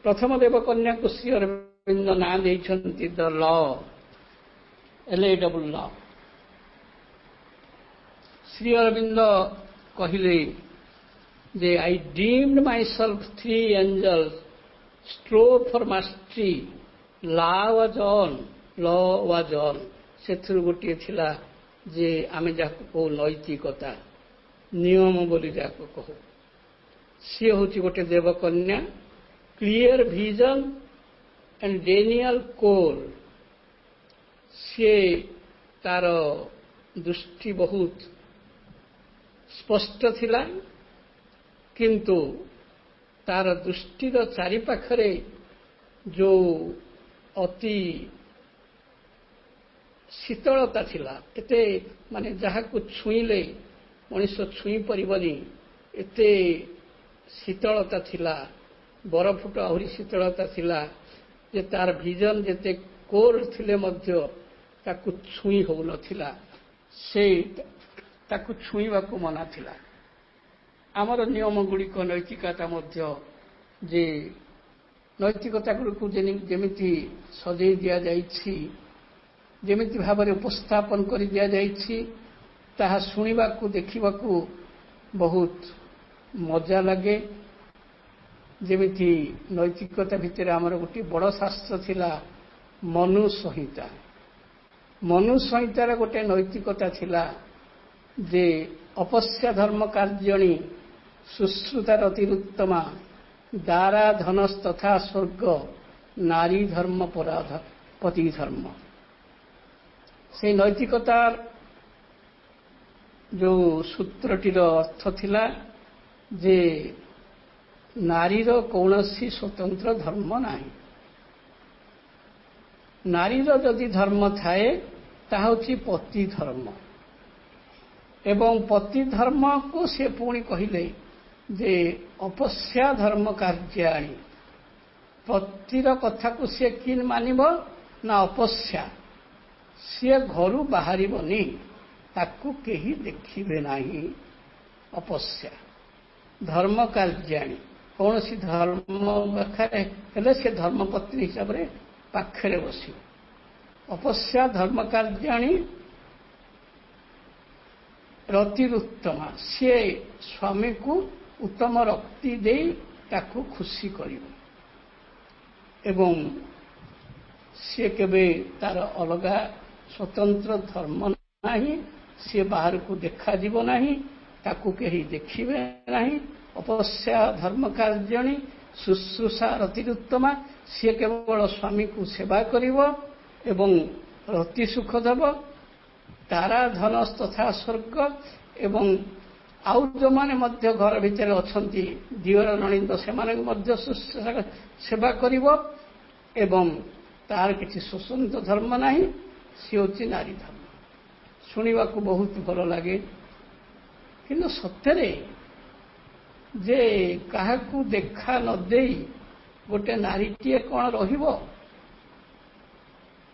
प्रथम देवकन्या को श्री अरविंद ना देइछन्ति the law LAW law. Shri Aurobindo कहिले जे I deemed my self 3 angels strove for mastery law was on से गोटे थिला जे आमे जाको कहू नैतिकता नियम बोली जाको कहू सी हूँ गोटे देवकन्या क्लियर विजन एंड डेनियल कोल सी तार दृष्टि बहुत स्पष्ट थिला किंतु तार दृष्टिर चारिपाखरे जो अति शीतलता थिला एते माने जहा को छुईले मनुष्य छुई परिबनी एते शीतलता थिला बरफुट आहरी शीतलता थिला जे तार विजन जेते कोर थिले मध्य ताकु छुई हो नथिला से ताकु छुईबा को मना थिला। आमर नियम गुड़िक नैतिकता मध्य जे नैतिकता गुड़िक जेमिति सजै दिया जाइछि जेमिति भाବରେ उपस्थापन कर दिया जाइछि ताहा सुनिबाकू देखिबाकू बहुत मजा लगे। जेमिति नैतिकता भितर आमर गोटे बड़ शास्त्र थिला मनु संहिता। मनु संहितार गोटे नैतिकता थिला जे अपस्या धर्म कार्याणि शुश्रुतार अतिरुत्तमा दारा धनस तथा स्वर्ग नारी धर्म पराध पति धर्म। से नैतिकतार जो सूत्रटीर अर्थ थिला जे नारीर कौनसी स्वतंत्र धर्म नाही। नारीर जदि धर्म थाए ताहा होछि पति धर्म एवं पति धर्म को से पुणी कहिले जे अपस्या धर्म कार्याणि पतिर कथा को से किन मानिब ना अपस्या सी घरू बाहरबनी ताकू केही देखिबे नाही। अपस्या धर्म कार्याणि कौन सी धर्म पाखे हेले से धर्मपत्नी हिसाब से पाखरे बसी। अपस्या धर्म कार्याणि रतिरुत्तमा सी स्वामी को उत्तम रक्ति दे ताकू खुशी करिब एवं सी केबे तार अलगा स्वतंत्र धर्म नाही सी बाहर को देखा जीव नाही ताकू केही देखिबे नाही। अपस्या धर्म कार्याणि शुश्रूषा रतिरुत्तमा सी केवल स्वामी को सेवा करिब एवं रति सुख देव तारा धनस तथा स्वर्ग एवं आउ जो माने मध्य घर भितर अछंती दिवर नणिंद से माने मध्य शुश्रूषा सेवा करिब एवं तार किसी स्वतंत्र धर्म नाही सी होची नारी धर्म। शुणा को बहुत भल लगे किंतु सत्य जे क्या देखा न दे गोटे नारीटीए कौन रहिबो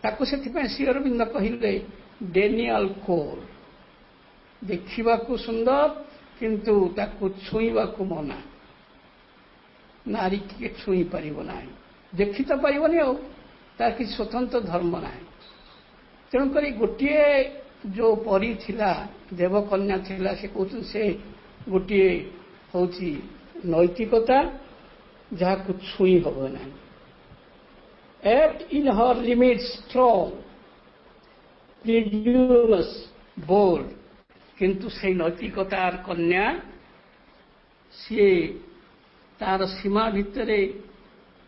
ताकू से श्री अरविंद कहिले डेनियल कोर देखा सुंदर किंतु ताकू छुईबा को मना। नारी के छुई पार ना देखी तो पारनी आ तार कि स्वतंत्र धर्म ना। तेणुक गोटे जो परी थिला देवकन्या थिला से कहते से गोटे हूँ नैतिकता जहाँ को छुई हम ना। एट इन हर लिमिट स्ट्रॉन्ग प्रिड्यूस बोल्ड किंतु से नैतिकतार कन्या सी तार सीमा भितरे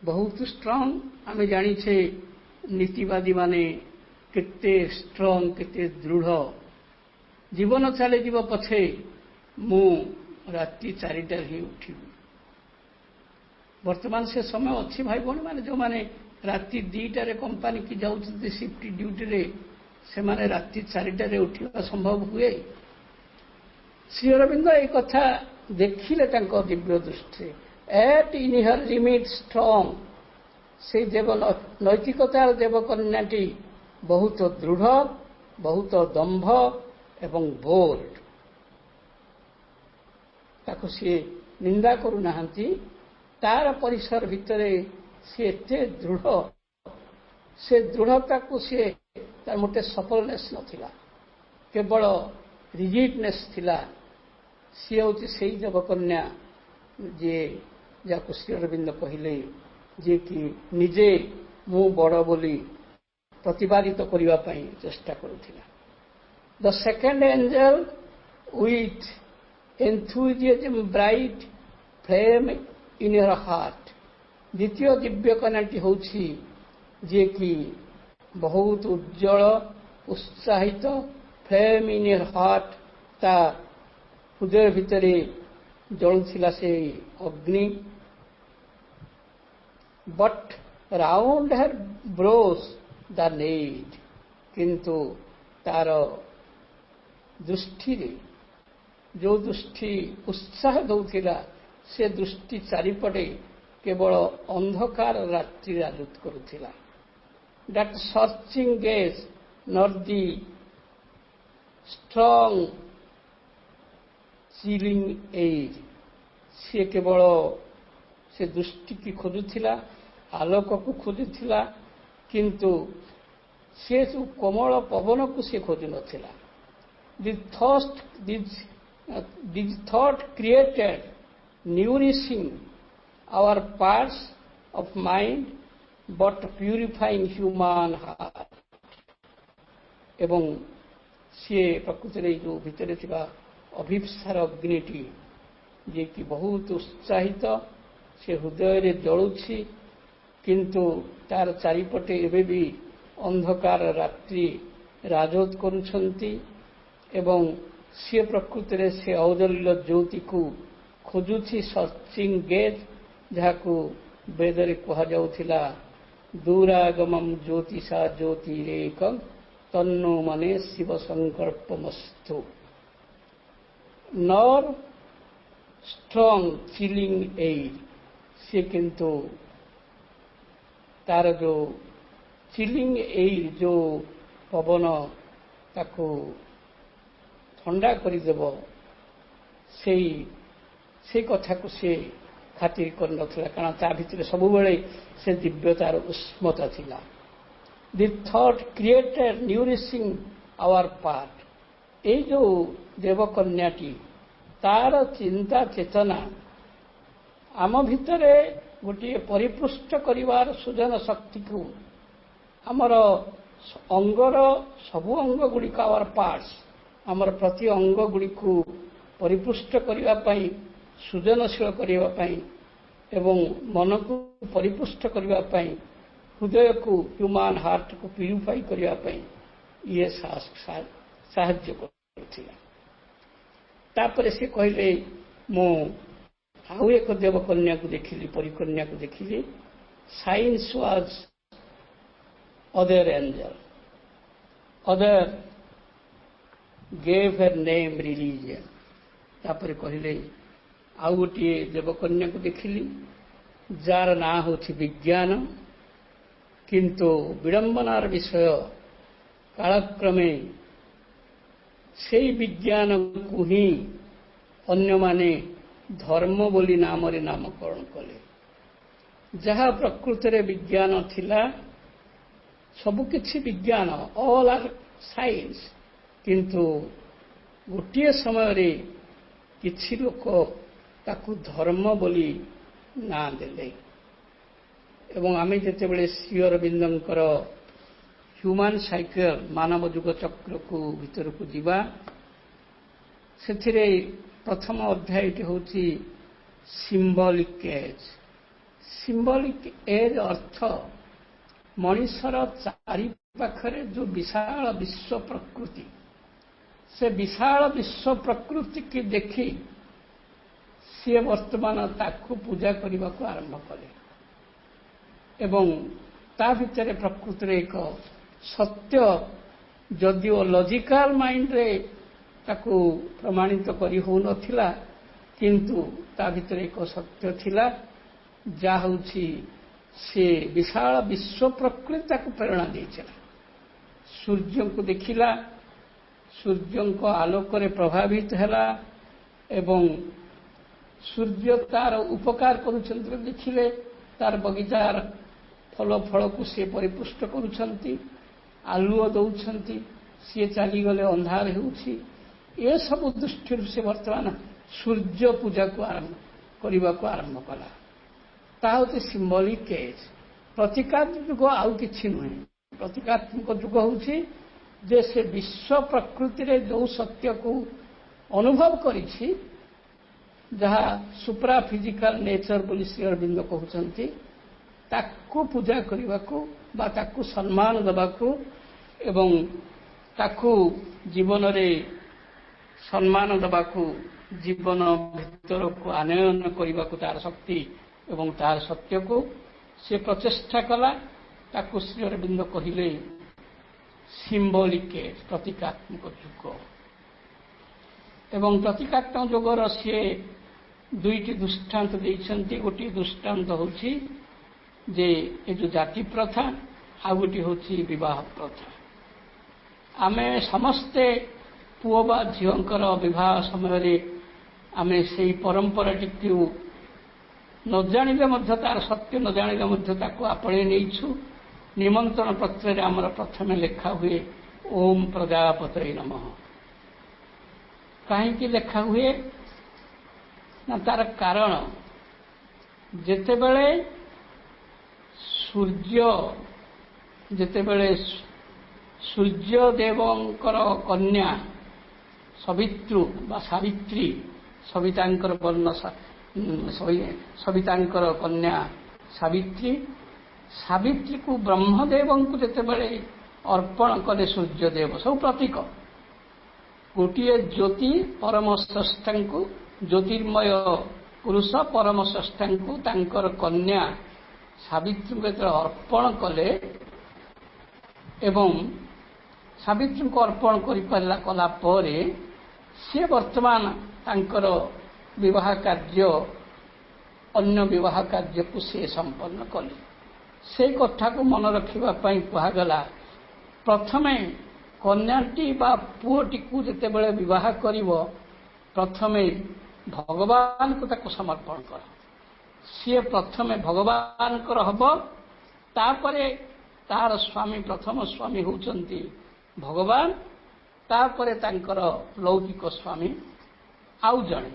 बहुत स्ट्रॉन्ग। आमे जानी छे नीतिवादी माने केते स्ट्रंग केते दृढ़ जीवन चलीज पछे मु राति 4टार ही उठिबी। वर्तमान से समय अच्छी भाई भौणी मैंने जो मैंने राति 2टार कंपानी की जाऊँ शिफ्ट ड्यूटी रे से माने राति 4टार उठा संभव हुए। श्री अरविंद एक कथा देखिले दिव्य दृष्टि एट इन हर लिमिट स्ट्रंग से देव नैतिकतार देवकन्याटी बहुत दृढ़ बहुत दंभ एवं बोल्ड ताको सी निंदा करूना तार परिसर भितर सी एते दृढ़ से दृढ़ता को सी तार मोटे सफलनेस नथिला केवल रिजिडनेस थिला। सी हूँ से देवकन्या जे जाको श्री अरविंद कहले जे कि निजे मु बड़ बोली प्रतिपादित करने चेष्टा करुथिला। The second angel with enthusiasm bright flame in her heart द्वितीय दिव्य कन्याटी हूँ जे कि बहुत उज्जवल उत्साहित फ्लेम इन हर हार्ट ता हृदय भितर जलुला से अग्नि but round her Bros the need किंतु तार दृष्टि जो दृष्टि उत्साह दौला से दृष्टि चारिपटे केवल अंधकार रात्रि राजूत करुला। That searching gaze not the strong chilling edge सी केवल से दृष्टि की खोजुला आलोक को खोजुला किंतु से जो कोमल पवन को सी खोजु नथिला। This thought created nourishing our parts of mind but purifying human heart एवं सी प्रकृति जो भितर थिबा अभिप्सार अग्निटी जे कि बहुत उत्साहित से हृदय रे जलुछि किंतु तार चारिपटे एबे भी अंधकार रात्रि राजोत करुछंती एवं सी प्रकृति से औदल्य ज्योति को खोजुछि सर्चिंग गेज जहाकू वेदरे कहा जाउथिला दूरागमम ज्योतिषा ज्योतिरेकम तन्नो मने शिव संकल्पमस्तु नॉर स्ट्रॉन्ग चिलिंग एज से किंतु तार जो चिलिंग एज जो पवन ताको ठंडा करदेव से कथा को से खातिर कर नथिला कारण ता भितर सब बेले से दिव्यतार उष्मता थिला। The thought created nourishing our part a जो देवकन्याटी तार चिंता चेतना आम भितर गोटे परिपुष्ट करिवार सुजन शक्ति को आमर अंगर सबु अंग गुड़िक आवर पार्ट्स आमर प्रति अंग गुड़िक परिपुष्ट करने सृजनशील करने एवं मन को परिपुष्ट करने हृदय को ह्यूमान हार्ट को प्यूरिफाई करने ये साहाय्य कर से कहले मु आउ एक देवकन्या को देखिली परिकन्या को देखिली science was other angel other gave her name religion तापर कहले आउ गोटे देवकन्या को देखिली जार ना होछि विज्ञान किंतु विडंबनार विषय कालक्रमे से विज्ञान को ही अन्य माने धर्म बोली नाम रे नामकरण कले जहाँ प्रकृति रे विज्ञान थिला सबकिछि विज्ञान ऑल आर साइंस किंतु गोटे समय रे किछि लोक ताकू धर्म बोली ना देले एवं आमे जेतेबेले श्री अरविंदंकर ह्यूमन साइकिल मानव युग चक्र को भीतर को जीवा से प्रथम अध्याय होची सिंबॉलिक एज। सिंबॉलिक एज अर्थ मनुष्यर चारि ପାଖରେ जो विशाल विश्व प्रकृति से विशाल विश्व प्रकृति की देखी सी वर्तमान ताकू पूजा करने को आरंभ कले एवं ता भितर प्रकृति एक सत्य जदिओ लॉजिकल माइंड रे ताकू प्रमाणित करी हो नथिला किंतु ता भितर एक सत्य थिला जा होछि से विशाल विश्व प्रकृति ताकू प्रेरणा देइछला सूर्य को देखिला सूर्य को आलोक रे प्रभावित हैला एवं सूर्य तार उपकार करुछन्ति देखिले तार बगीचार फल फल को सी परिपुष्ट करुछन्ति आलुओ दौछन्ति सी चली गले अंधार हेउछि ए सब दृष्टि से वर्तमान सूर्य पूजा को आरंभ करने को आरंभ कला ता होते सिंबॉलिक केस प्रतीकात्मक जुग आउ किछि नुहे प्रतीकात्मक जुग होछि जे से विश्व प्रकृति रे जो सत्य को अनुभव करिछि जहा सुप्रा फिजिकल नेचर बोली श्री अरविंद कहउछन्ति ताकू पूजा करने को बा ताकू सम्मान देवाकू एवं ताकू जीवन रे सम्मान देवाकू जीवन भीतर को आनयन करने को तार शक्ति एवं तार सत्य को से प्रचेष्टा कला ताकू श्री अरविंद कहिले सिंबॉलिक प्रतीकात्मक जुग एवं प्रतीकात्मक जुगर सी दुईटी दृष्टांत देइछन्ति गोटे दृष्टांत होछि जे ए जो जाति प्रथा आ गोटे होछि विवाह प्रथा आमे समस्ते पुओ बा झीओंकर विवाह समय रे आमे सेही परंपरा टिकु न जानिले मध्य तार सत्य न जानिले मध्य ताकू आपणे नेइछु निमंत्रण पत्र रे हमर प्रथमे लेखा हुए ओम प्रजापतये नमः कहीं की लेखा हुए ना तार कारण जेतेबेले सूर्य देवंकर कन्या सवित्रु बा सावित्री सवितांकर वर्ण सवितांकर कन्या सावित्री सावित्री को ब्रह्मदेव को जेतेबेले अर्पण कले सूर्यदेव सब प्रतीक गोटे ज्योति परम श्रेष्ठ को ज्योतिर्मय पुरुष परम श्रेष्ठ को तांकर कन्या सावित्री को अर्पण कले एवं सावित्री को अर्पण कला परे सी वर्तमान तांकर विवाह कार्य अन्य विवाह कार्य को सी संपन्न कले से कथा को मन रखिबा पई कहगला प्रथमे कन्याटी बा पुओटी को जेतेबेले विवाह करिवो प्रथमे भगवान को ताको समर्पण कर सी प्रथमे भगवान को हबो तापरे तार स्वामी प्रथम स्वामी होउचंती भगवान तापरे तांकर लौकिक स्वामी आउ जणे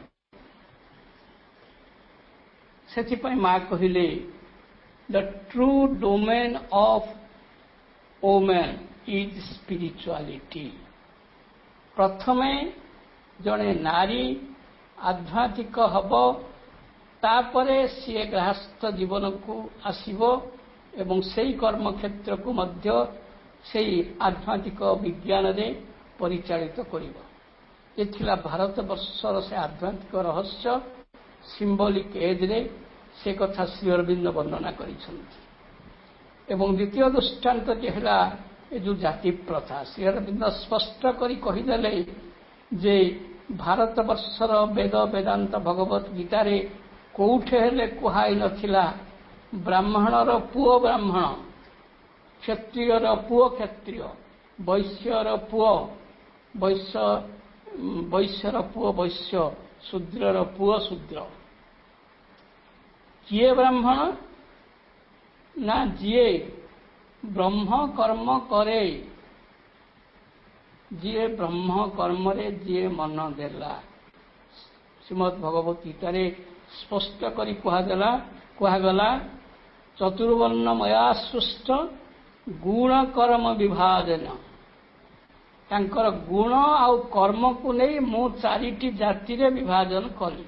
सेति पई मा कहिले the true domain of women is spirituality प्रथमे जड़े नारी आध्यात्मिक हब तापरे सी गृहस्थ जीवन को आसीबो एवं सेही कर्म क्षेत्र को मध्य सेही आध्यात्मिक विज्ञान रे परिचालित करिवो एथिला भारत वर्षर से आध्यात्मिक रहस्य सिंबॉलिक एज रे से कथा श्री अरविंद वर्णना करिसंती एवं द्वितीय दृष्टांत जेहला ए जो जाति प्रथा श्री अरविंद स्पष्ट करी कहिदेले जे भारत वर्षर वेद वेदांत भगवत गीता रे कोठे हेले कुहाई नथिला ब्राह्मणर पुओ ब्राह्मण क्षत्रियर पुओ क्षत्रिय वैश्यर पुओ वैश्यर पुओ वैश्य शूद्रर पुओ शूद्र किए ब्राह्मण ना जिए ब्रह्म कर्म करे जिए ब्रह्म कर्म रे जिए मन देला श्रीमद् भगवत गीता रे स्पष्ट करी कहगला चतुर्वर्ण मया सृष्ट गुण कर्म विभाजन तांकर गुण आउ कर्म को नहीं मु चारिटी जाति रे विभाजन कली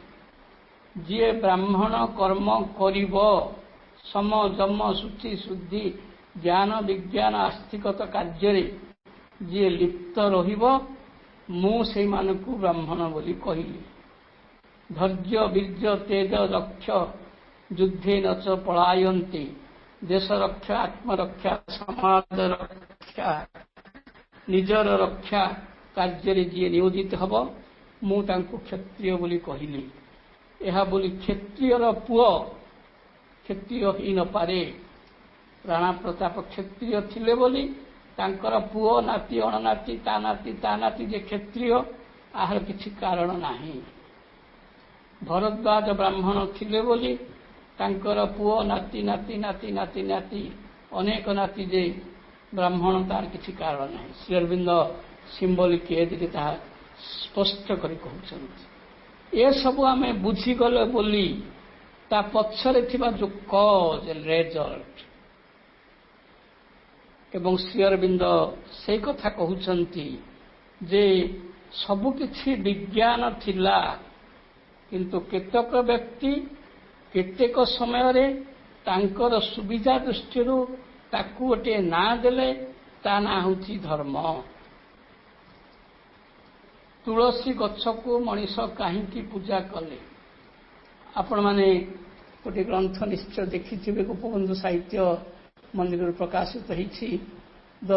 जिए ब्राह्मण कर्म करिवो सम जम शुचि शुद्धि ज्ञान विज्ञान आस्तिकत कार्य जी लिप्त रहिब मु से मानकु ब्राह्मण बोली कहली। धैर्य वीर्य तेज दक्ष युद्धे न च पलायन्ति देश रक्षा आत्मरक्षा समाज रक्षा निजर रक्षा कार्य जी नियोजित हब मु तांको क्षत्रिय बोली कहली। यह बोली क्षत्रियर पुओ क्षत्रिय ही न पारे। राणा प्रताप क्षत्रिय थिले बोली तांकर पुओ नाती अणनाती ता नाती जे क्षत्रिय आहार किछि कारण नाही। भरद्वाज ब्राह्मण थिले बोली तांकर पुओ नाती नाती नाती नाती नाती अनेक नाती जे ब्राह्मण तार किछि कारण नाही। श्री अरविंद सिंबलिक एजरे ताहा स्पष्ट करी कहउछन्ति। ए सब आमे बुझीगले बोली ता पछरे थिबा जो कज रेजल्ट एवं श्री अरविंद से कथा कहउछन्ति जे सबु किछि विज्ञान थिला किंतु केतक व्यक्ति केतेक समय रे तांकर सुविधा दृष्टि ताकू गोटे ना देले ता ना होची धर्म। तुलसी गछ को मनीष कहीं पूजा कले आपण माने गोटे ग्रंथ निश्चय देखिथिबे गोपबंधु साहित्य मंदिर प्रकाशित होईछि the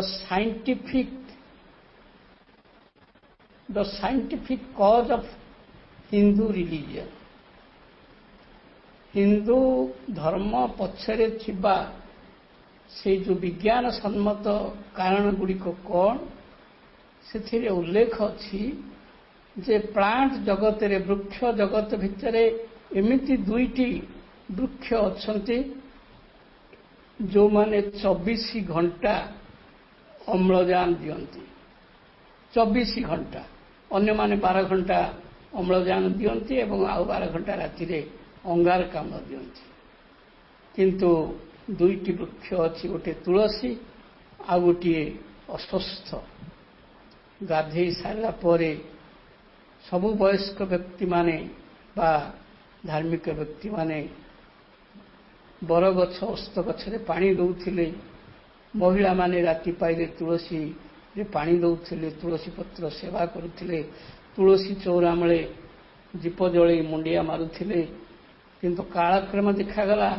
scientific cause of Hindu religion. Hindu धर्म पछरे थिबा से जो विज्ञान सम्मत कारण गुड़िक कौन से उल्लेख अच्छी जे प्लांट जगत रे वृक्ष जगत भितर एमिति दुईटी वृक्ष अच्छन्ति जो माने 24 घंटा अम्लजान दियंती। 24 घंटा अन्य माने 12 घंटा अम्लजान दियंती एवं आउ 12 घंटा राति रे अंगारकाम्ल दियंती। किंतु दुईटी वृक्ष अच्छी गोटे तुलसी आ गोटे अस्वस्थ। गाधे सारा परे सबु वयस्क व्यक्ति माने बा धार्मिक व्यक्ति माने बरगछ अस्त गछरे पानी दौथिले। महिला माने राति पाइले तुलसी रे पानी दौथिले तुलसी पत्र सेवा करुथिले। तुलसी चौरा मळे दीप जळै मुंडिया मारुथिले। किंतु कालक्रम देखागला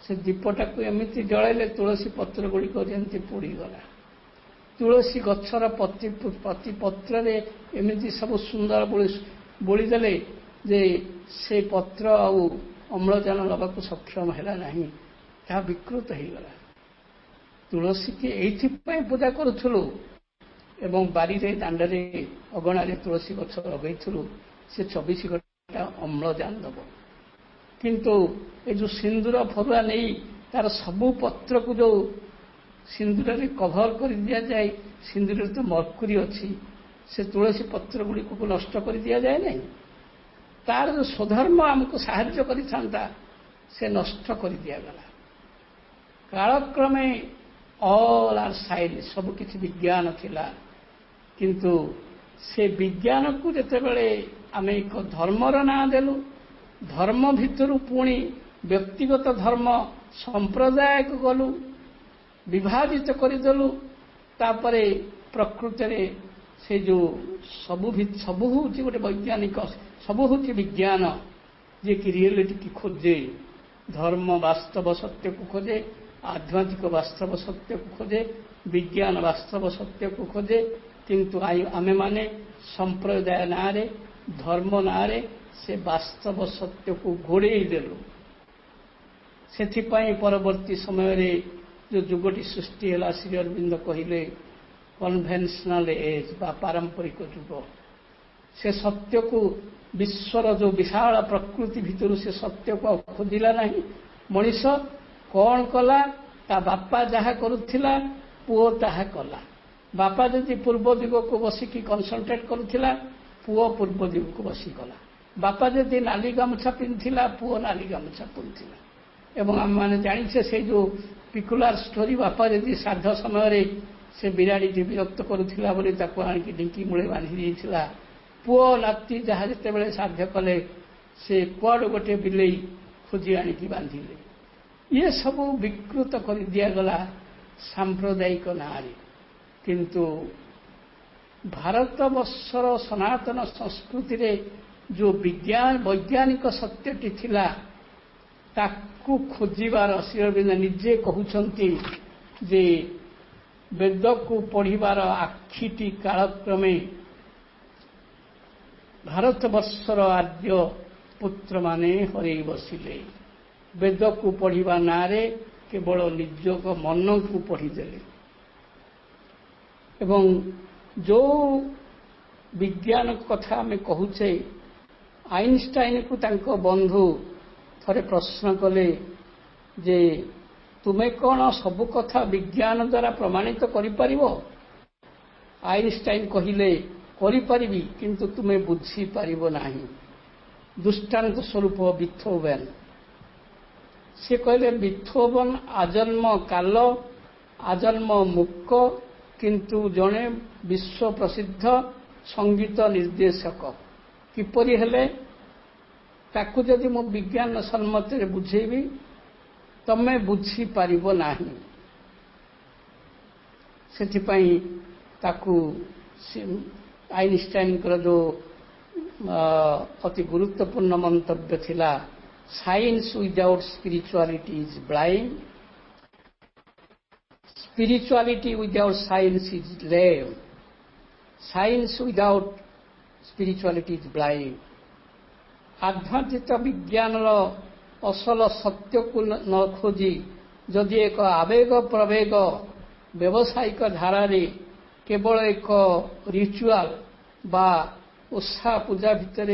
से दीपटा को एमिति जळैले तुलसी पत्र गुड़िक जेमती पोड़ीगला। तुलसी गछर पति पत्र रे एमिति सब सुंदर बोलीदेले जे से पत्र आउ अम्लजान लबाकू सक्षम है नहीं ताहा विकृत हो गला। तुलसी के एइथिपाई पूजा करुथुलु एवं बारी रे दांडरे अगणारे तुलसी गछ लगैथुलु से 24 घंटा अम्लजान दब। किंतु ए जो सिंदूर फरुआ नहीं तार सबू पत्र को जो सिंदूर रे कभर कर दिया जाए सिंदूर तो मर्कुरी अच्छी से तुलसी पत्र गुड़िक को नष्ट कर दिया जाए नहीं। तार जो स्वधर्म आमको साहाय्य करिथांता से नष्ट कर दियागला। कालक्रमे ऑल आर साइंस सब किछि विज्ञान थिला किंतु से विज्ञान को जेतेबेले आमे एक धर्मर ना देलु धर्म भितर पुणी व्यक्तिगत धर्म संप्रदाय को गलु विभाजित करदेलु तापरे प्रकृति रे से जो सबु हूँ गोटे वैज्ञानिक सबु हूँ विज्ञान जे कि रियलिटी की खोजे धर्म वास्तव सत्य को खोजे आध्यात्मिक वास्तव सत्य को खोजे विज्ञान वास्तव सत्य को खोजे। किंतु आमे माने संप्रदाय नारे धर्म नारे से वास्तव सत्य को घोड़े देलु। सेथिपाई परवर्ती समय रे जो जुगटी सृष्टि है श्री अरविंद कहले कन्वेंशनल एज बा पारंपरिक जुग। से सत्य को विश्वर जो विशाल प्रकृति भितर से सत्य को खोजिला नहीं। मनीष कौन कला ता बापा जहा करुथिला पुओ ताहा कला। बापा जदि पूर्व दिग को बसिकी कनसंट्रेट करुथिला पुओ पूर्व दिग को बसी कला। बापा जदि नाली गामुछा पिंधिला पुओ नाली गामुछा पिंधिला। एवं आम माने जानिछे से जो पिकुलार स्टोरी बापा जदि श्राद्ध समय रे से बिराड़ी टी विरक्त करुथिला बोली ताको आनिकी ढिंकी मूले बांधी देइथिला। पुओ नाती जहा जते बेले श्राद्ध कले से कुआड़ गोटे बिलेई खोजी आनिकी बांधिले। ये सब विकृत कर दिया गला सांप्रदायिक नारी किंतु भारतवर्षर सनातन संस्कृति रे जो विज्ञान वैज्ञानिक सत्यटी थिला ताकू खोजिबार श्री अरविंद निजे कहउछंती जे वेद को पढ़िबार आखिटी कालक्रमे भारतवर्षर आर्य पुत्र माने हरई बसिले वेद को पढ़िबा नारे केवल निजक मन को पढ़ीदेले एवं जो विज्ञान कथा आम कहूचे आइनस्टाइन को तांको बंधु थरे प्रश्न कले जे तुमे कौन सब कथा विज्ञान द्वारा प्रमाणित करिपारिबो आइनस्टाइन कहिले करिपारिबी किंतु तुमे बुझी पारिबो नाही दृष्टांत स्वरूप बीथोवेन से कहले बीथोवन आजन्म काल आजन्म मुक्क किंतु जड़े विश्व प्रसिद्ध संगीत निर्देशक किपरि हेले ताकू जदि मो विज्ञान सम्मत बुझेबी तमे बुझी पारिबो नाही सेथिपई ताकू आइनस्टाइन जो अति गुरुत्वपूर्ण मंतव्य थिला science without spirituality is blind spirituality without science is lame science without spirituality is blind आध्यात्मिक विज्ञान असल सत्य को न खोजी जदि एक आवेग प्रवेग व्यावसायिक धारा रे केवल एक रिचुअल बा उत्साह पूजा भितर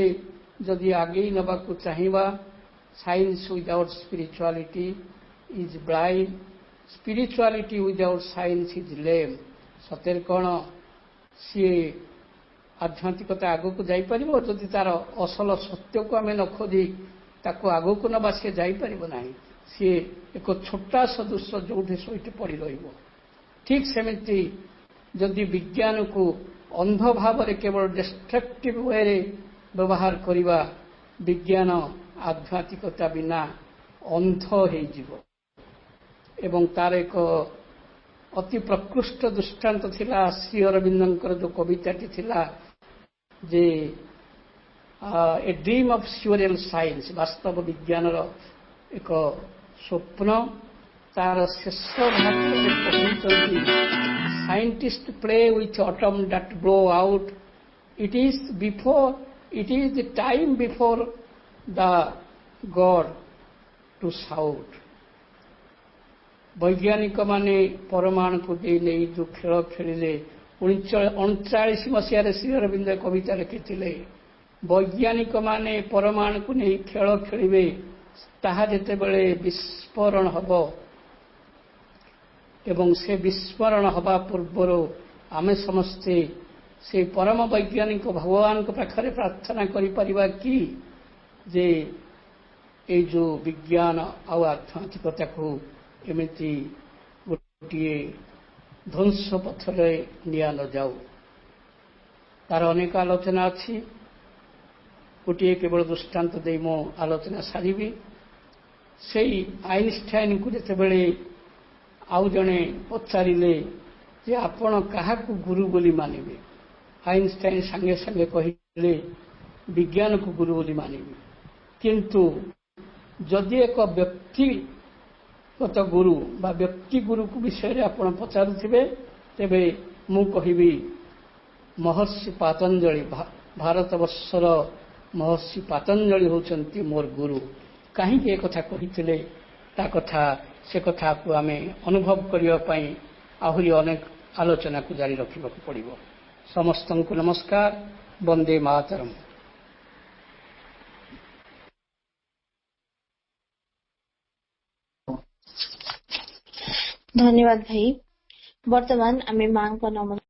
जदि आगे नबा को चाहिबा science without spirituality is blind spirituality without science is lame सतेर कौन सी आध्यात्मिकता आग को जापर जदि तार असल सत्य को आम न खोजी ताको आग को नवा सी जापर ना सी एक छोटा सदृश जो सहित पड़ी रही ठीक सेमती जदि विज्ञान को अंध भाव केवल डिस्ट्रक्टिव वे व्यवहार करवा विज्ञान आध्यात्मिकता बिना अंध हो एवं तार एक अति प्रकृष्ट दृष्टांत थिला श्री अरविंदर जो कविताटी थिला जे a dream of surreal science वास्तव विज्ञान एक स्वप्न तार शेष भाग scientist play with atom that blow out it is the time before the God to shout वैज्ञानिक माने परमाणु को दे नहीं जो खेल खेलिले 1939 मसीह श्री अरविंद कविता लिखिथिले वैज्ञानिक माने परमाणु को नहीं खेल खेलिबे ताहा जेतेबेले विस्फोरण हबो एवं से विस्फोरण हबा पूर्वर आमे समस्ते से परम वैज्ञानिक भगवान को पाखरे प्रार्थना करि परिबा कि जे ए जो विज्ञान आ आध्यात्मिकता को एमती गोटे ध्वंस पथरे निया न जाऊ तार अनेक आलोचना अच्छी गोटे केवल दृष्टांत दे मो आलोचना सारी से आइनस्टाइन को जितेबले आउ जड़े पचारे जे आपण क्या गुरु बोली मानिबे आइनस्टाइन संगे संगे कहले विज्ञान को गुरु बोली मानिबे किंतु जदि एक व्यक्ति गत गुरु बा व्यक्ति गुरु को विषय आपण पचारुथिबे तेबे मु कहिबी महर्षि पातंजलि भारतवर्षर महर्षि पातंजलि होचंती मोर गुरु कहीं ए कथा कहिथिले ता कथा से कथा को आमे अनुभव करिया पई आहुरी अनेक आलोचना को जारी रखिबा पड़िबो समस्त को नमस्कार वंदे मातरम। धन्यवाद भाई। वर्तमान आमे मां को नमस्कार